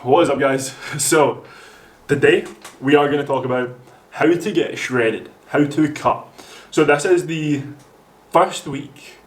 What is up, guys? So today we are going to talk about how to get shredded, how to cut. So this is the first week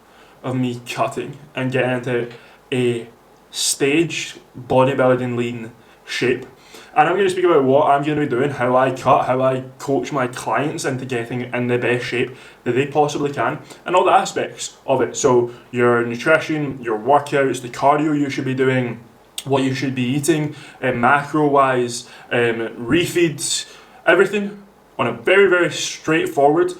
of me cutting and getting into a staged bodybuilding lean shape. And I'm going to speak about what I'm going to be doing, how I cut, how I coach my clients into getting in the best shape that they possibly can, and all the aspects of it. So your nutrition, your workouts, the cardio you should be doing, what you should be eating, macro-wise, refeeds, everything on a very, very straightforward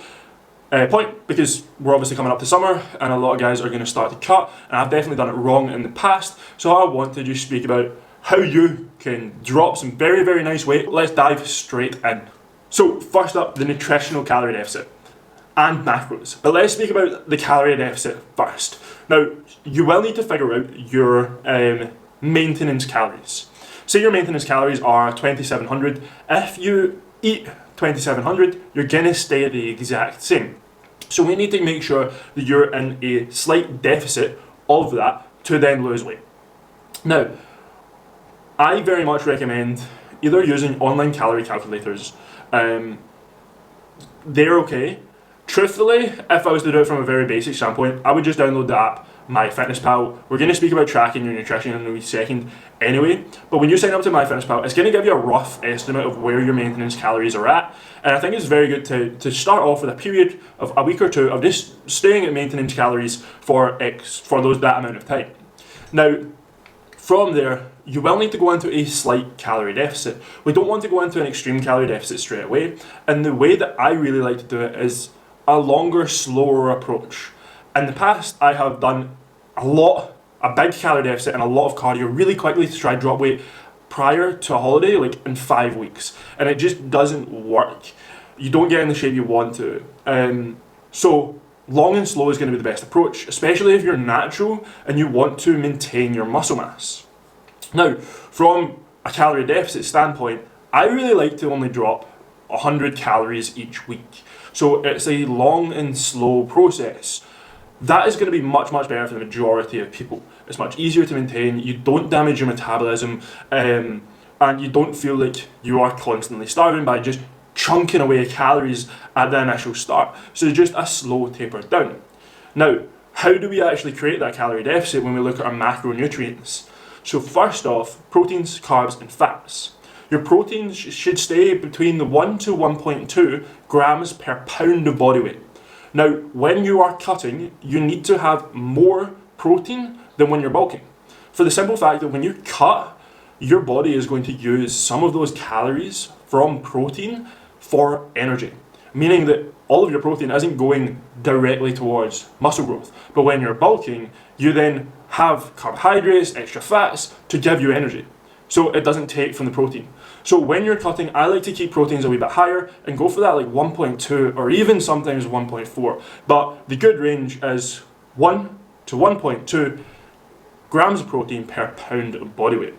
point, because we're obviously coming up to summer and a lot of guys are going to start to cut, and I've definitely done it wrong in the past. So I want to just speak about how you can drop some very, very nice weight. Let's dive straight in. So first up, the nutritional calorie deficit and macros. But let's speak about the calorie deficit first. Now, you will need to figure out your maintenance calories. Say your maintenance calories are 2,700. If you eat 2,700, you're gonna stay the exact same. So we need to make sure that you're in a slight deficit of that to then lose weight. Now, I very much recommend either using online calorie calculators. They're okay. Truthfully, if I was to do it from a very basic standpoint, I would just download the app, MyFitnessPal. We're going to speak about tracking your nutrition in a wee second anyway, but when you sign up to MyFitnessPal, it's going to give you a rough estimate of where your maintenance calories are at, and I think it's very good to start off with a period of a week or two of just staying at maintenance calories for that amount of time. Now, from there, you will need to go into a slight calorie deficit. We don't want to go into an extreme calorie deficit straight away, and the way that I really like to do it is a longer, slower approach. In the past, I have done a big calorie deficit and a lot of cardio really quickly to try and drop weight prior to a holiday, like in 5 weeks, and it just doesn't work. You don't get in the shape you want to. So long and slow is going to be the best approach, especially if you're natural and you want to maintain your muscle mass. Now, from a calorie deficit standpoint, I really like to only drop 100 calories each week. So it's a long and slow process. That is going to be much, much better for the majority of people. It's much easier to maintain, you don't damage your metabolism, and you don't feel like you are constantly starving by just chunking away calories at the initial start. So just a slow taper down. Now, how do we actually create that calorie deficit when we look at our macronutrients? So first off, proteins, carbs, and fats. Your proteins should stay between the 1 to 1.2 grams per pound of body weight. Now, when you are cutting, you need to have more protein than when you're bulking. For the simple fact that when you cut, your body is going to use some of those calories from protein for energy, meaning that all of your protein isn't going directly towards muscle growth. But when you're bulking, you then have carbohydrates, extra fats to give you energy. So it doesn't take from the protein. So when you're cutting, I like to keep proteins a wee bit higher and go for that like 1.2 or even sometimes 1.4. But the good range is 1 to 1.2 grams of protein per pound of body weight.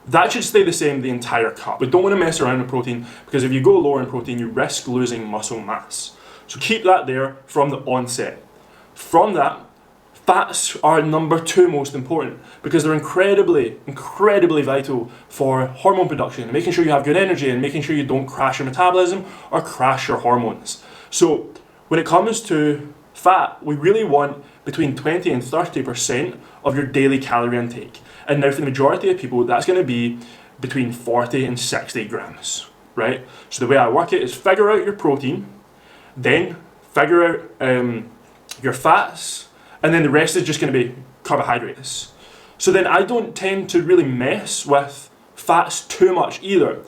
That should stay the same the entire cut. We don't want to mess around with protein, because if you go lower in protein, you risk losing muscle mass. So keep that there from the onset. From that, fats are number 2 most important, because they're incredibly, incredibly vital for hormone production and making sure you have good energy and making sure you don't crash your metabolism or crash your hormones. So when it comes to fat, we really want between 20 and 30% of your daily calorie intake. And now for the majority of people, that's going to be between 40 and 60 grams, right? So the way I work it is figure out your protein, then figure out your fats, and then the rest is just going to be carbohydrates. So then I don't tend to really mess with fats too much either.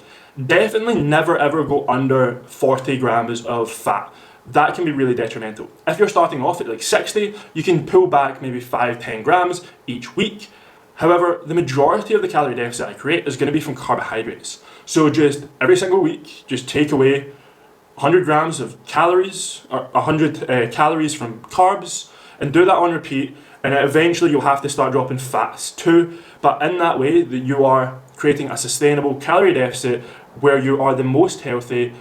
Definitely never ever go under 40 grams of fat. That can be really detrimental. If you're starting off at like 60, you can pull back maybe 5-10 grams each week. However, the majority of the calorie deficit I create is going to be from carbohydrates. So just every single week, just take away 100 grams of calories, or 100 calories from carbs, and do that on repeat, and eventually you'll have to start dropping fats too. But in that way, that you are creating a sustainable calorie deficit where you are the most healthy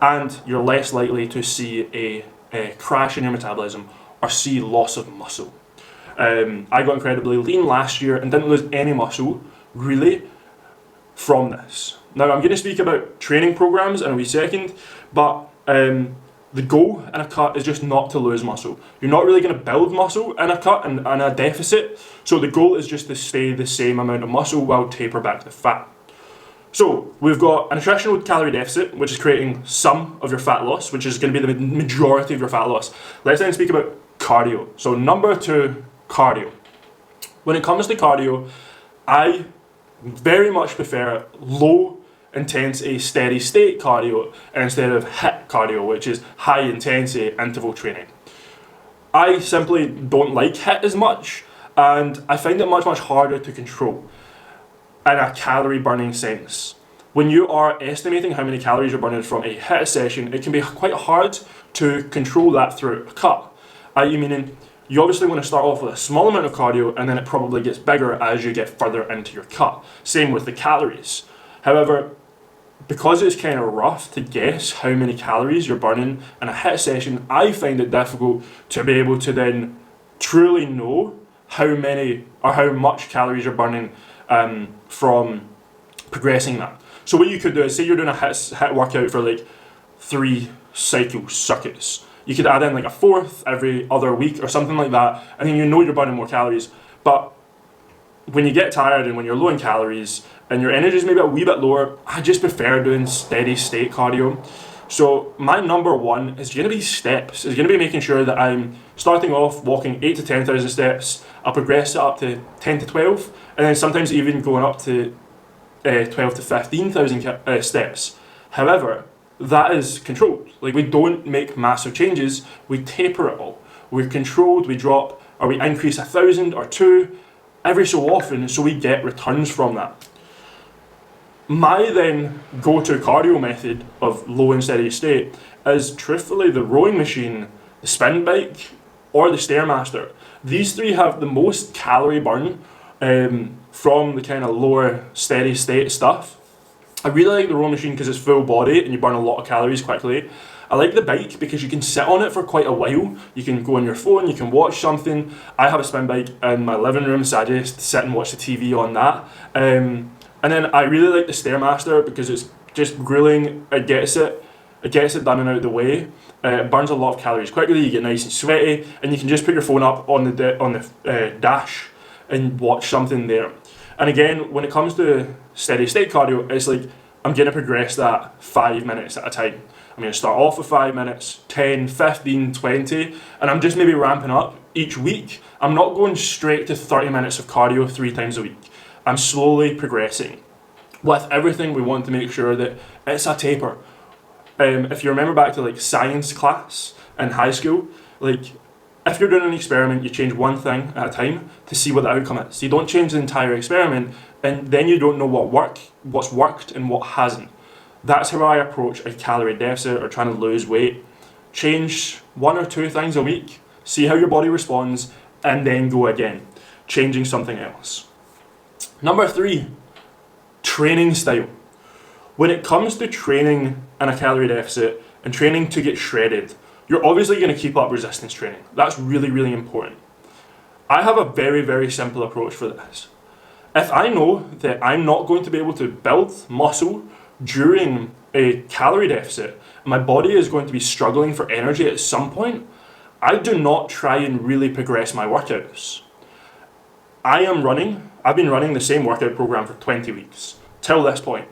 and you're less likely to see a crash in your metabolism or see loss of muscle. I got incredibly lean last year and didn't lose any muscle, really, from this. Now I'm going to speak about training programs in a wee second, but the goal in a cut is just not to lose muscle. You're not really going to build muscle in a cut and a deficit, so the goal is just to stay the same amount of muscle while taper back the fat. So we've got a nutritional calorie deficit, which is creating some of your fat loss, which is going to be the majority of your fat loss. Let's then speak about cardio. So number 2, cardio. When it comes to cardio, I very much prefer low intensity, steady state cardio instead of HIIT cardio, which is high intensity interval training. I simply don't like HIIT as much, and I find it much harder to control in a calorie burning sense. When you are estimating how many calories you're burning from a HIIT session, it can be quite hard to control that through a cut. I.e. meaning, you obviously want to start off with a small amount of cardio and then it probably gets bigger as you get further into your cut. Same with the calories. However, because it's kind of rough to guess how many calories you're burning in a HIIT session, I find it difficult to be able to then truly know how many or how much calories you're burning from progressing that. So what you could do is, say you're doing a HIIT workout for like 3 circuits. You could add in like a 4th every other week or something like that, and then you know you're burning more calories. But when you get tired and when you're low in calories and your energy is maybe a wee bit lower, I just prefer doing steady state cardio. So my number 1 is going to be steps. It's going to be making sure that I'm starting off walking 8 to 10,000 steps. I'll progress it up to 10 to 12, and then sometimes even going up to 12 to 15,000 steps. However, that is controlled. Like, we don't make massive changes, we taper it all. We're controlled, we drop, or we increase 1,000 or 2 every so often, so we get returns from that. My then go-to cardio method of low and steady state is truthfully the rowing machine, the spin bike, or the Stairmaster. These 3 have the most calorie burn from the kind of lower steady state stuff. I really like the rowing machine because it's full body and you burn a lot of calories quickly. I like the bike because you can sit on it for quite a while. You can go on your phone, you can watch something. I have a spin bike in my living room, so I just sit and watch the TV on that. And then I really like the Stairmaster because it's just grueling. It gets it done and out of the way. It burns a lot of calories quickly. You get nice and sweaty, and you can just put your phone up on the dash and watch something there. And again, when it comes to steady state cardio, it's like I'm going to progress that 5 minutes at a time. I'm going to start off with 5 minutes, 10, 15, 20, and I'm just maybe ramping up each week. I'm not going straight to 30 minutes of cardio 3 times a week. I'm slowly progressing. With everything, we want to make sure that it's a taper. If you remember back to like science class in high school, like if you're doing an experiment, you change one thing at a time to see what the outcome is. You don't change the entire experiment, and then you don't know what's worked and what hasn't. That's how I approach a calorie deficit or trying to lose weight. Change 1 or 2 things a week, see how your body responds, and then go again, changing something else. Number 3, training style. When it comes to training in a calorie deficit and training to get shredded, you're obviously going to keep up resistance training. That's really, really important. I have a very, very simple approach for this. If I know that I'm not going to be able to build muscle during a calorie deficit, my body is going to be struggling for energy at some point, I do not try and really progress my workouts. I've been running the same workout program for 20 weeks, till this point.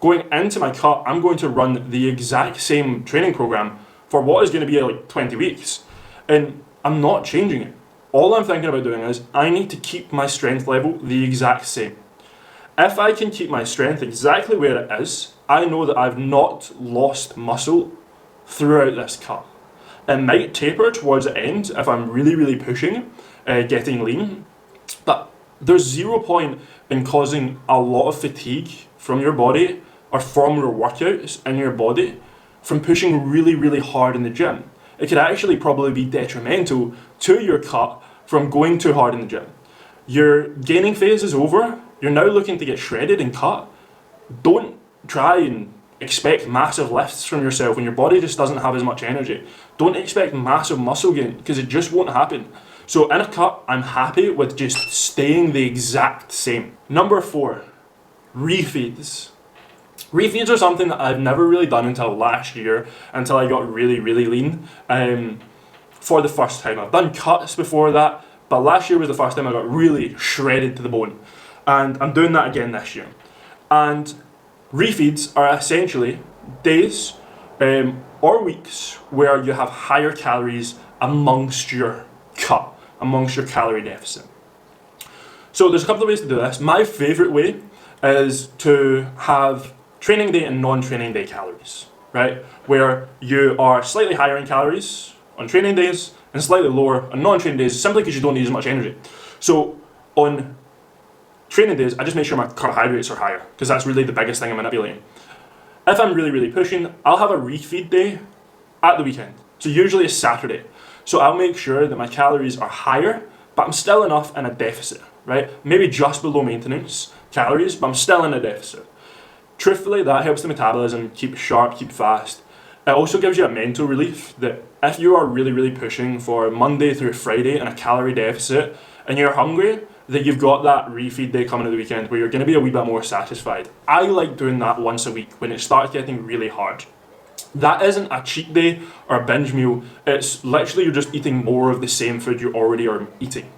Going into my cut, I'm going to run the exact same training program for what is going to be like 20 weeks. And I'm not changing it. All I'm thinking about doing is, I need to keep my strength level the exact same. If I can keep my strength exactly where it is, I know that I've not lost muscle throughout this cut. It might taper towards the end if I'm really, really pushing, getting lean, but there's 0 point in causing a lot of fatigue from your body or from your workouts in your body from pushing really, really hard in the gym. It could actually probably be detrimental to your cut from going too hard in the gym. Your gaining phase is over. You're now looking to get shredded and cut. Don't try and expect massive lifts from yourself when your body just doesn't have as much energy. Don't expect massive muscle gain because it just won't happen. So in a cut, I'm happy with just staying the exact same. Number 4, Refeeds. Refeeds are something that I've never really done until last year, until I got really, really lean for the first time. I've done cuts before that, but last year was the first time I got really shredded to the bone. And I'm doing that again this year. And refeeds are essentially days or weeks where you have higher calories amongst your cut, amongst your calorie deficit. So there's a couple of ways to do this. My favourite way is to have training day and non-training day calories, right? Where you are slightly higher in calories on training days and slightly lower on non-training days, simply because you don't need as much energy. So on training days, I just make sure my carbohydrates are higher, because that's really the biggest thing I'm manipulating. If I'm really, really pushing, I'll have a refeed day at the weekend. So usually it's Saturday. So I'll make sure that my calories are higher, but I'm still enough in a deficit, right? Maybe just below maintenance calories, but I'm still in a deficit. Truthfully, that helps the metabolism keep sharp, keep fast. It also gives you a mental relief that if you are really, really pushing for Monday through Friday in a calorie deficit and you're hungry, that you've got that refeed day coming at the weekend where you're going to be a wee bit more satisfied. I like doing that once a week when it starts getting really hard. That isn't a cheat day or a binge meal. It's literally you're just eating more of the same food you already are eating.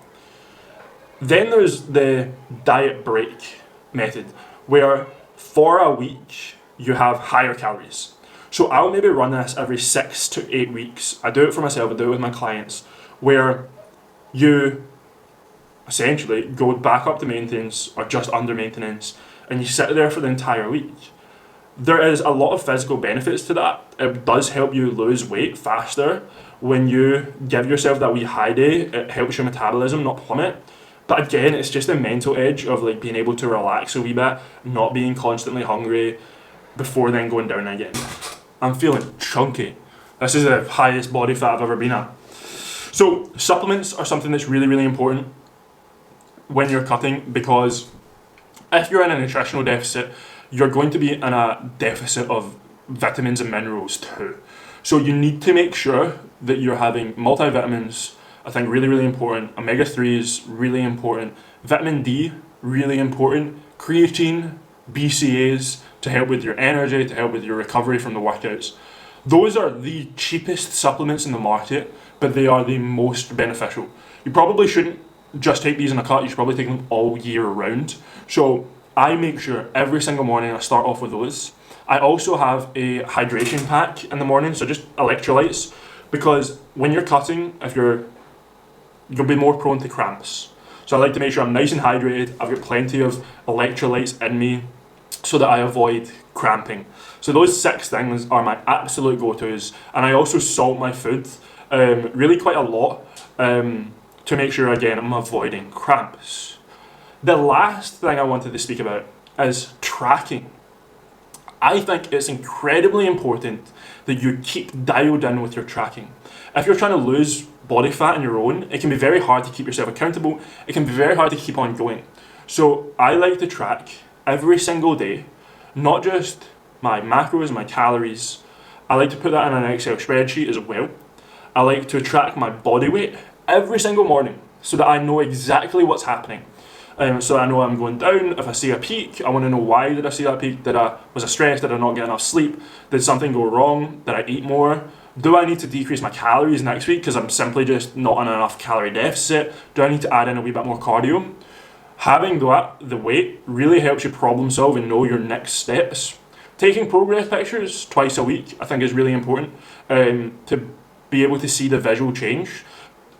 Then there's the diet break method, where for a week you have higher calories. So I'll maybe run this every 6 to 8 weeks. I do it for myself, I do it with my clients, where you essentially go back up to maintenance or just under maintenance and you sit there for the entire week. There is a lot of physical benefits to that. It does help you lose weight faster. When you give yourself that wee high day, it helps your metabolism not plummet. But again, it's just the mental edge of like being able to relax a wee bit, not being constantly hungry before then going down again. I'm feeling chunky. This is the highest body fat I've ever been at. So supplements are something that's really, really important when you're cutting, because if you're in a nutritional deficit, you're going to be in a deficit of vitamins and minerals too. So you need to make sure that you're having multivitamins. I think really, really important. Omega-3s, really important. Vitamin D, really important. Creatine, BCAAs, to help with your energy, to help with your recovery from the workouts. Those are the cheapest supplements in the market, but they are the most beneficial. You probably shouldn't just take these in a cut, you should probably take them all year round. So I make sure every single morning I start off with those. I also have a hydration pack in the morning, so just electrolytes, because when you're cutting, you'll be more prone to cramps. So I like to make sure I'm nice and hydrated, I've got plenty of electrolytes in me so that I avoid cramping. So those 6 things are my absolute go-tos, and I also salt my food really quite a lot to make sure, again, I'm avoiding cramps. The last thing I wanted to speak about is tracking. I think it's incredibly important that you keep dialed in with your tracking. If you're trying to lose body fat on your own, it can be very hard to keep yourself accountable. It can be very hard to keep on going. So I like to track every single day, not just my macros, my calories. I like to put that in an Excel spreadsheet as well. I like to track my body weight every single morning so that I know exactly what's happening. So I know I'm going down. If I see a peak, I want to know why did I see that peak. Was I stressed? Did I not get enough sleep? Did something go wrong? Did I eat more? Do I need to decrease my calories next week because I'm simply just not in enough calorie deficit? Do I need to add in a wee bit more cardio? Having the weight really helps you problem solve and know your next steps. Taking progress pictures twice a week I think is really important to be able to see the visual change.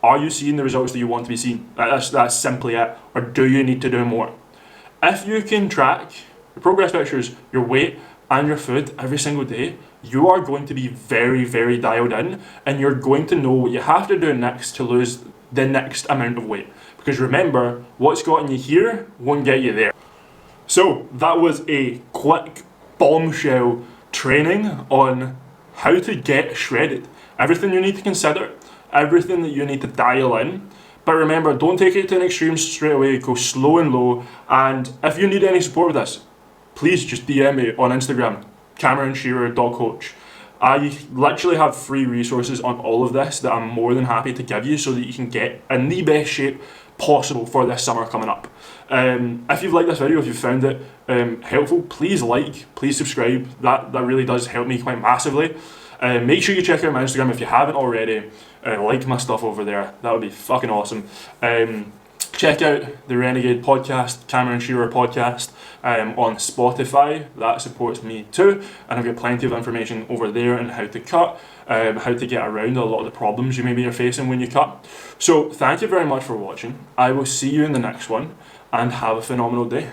Are you seeing the results that you want to be seeing? That's simply it. Or do you need to do more? If you can track your progress pictures, your weight, and your food every single day, you are going to be very, very dialed in, and you're going to know what you have to do next to lose the next amount of weight. Because remember, what's gotten you here won't get you there. So that was a quick bombshell training on how to get shredded. Everything you need to consider, everything that you need to dial in. But remember, don't take it to an extreme straight away, go slow and low. And if you need any support with this, please just DM me on Instagram, CameronShearer.coach. I literally have free resources on all of this that I'm more than happy to give you so that you can get in the best shape possible for this summer coming up. If you've liked this video, if you've found it helpful, please please subscribe. That really does help me quite massively. Make sure you check out my Instagram if you haven't already. Like my stuff over there. That would be fucking awesome. Check out the Renegade podcast, Cameron Shearer podcast, on Spotify. That supports me too. And I've got plenty of information over there on how to cut, how to get around a lot of the problems you maybe are facing when you cut. So thank you very much for watching. I will see you in the next one, and have a phenomenal day.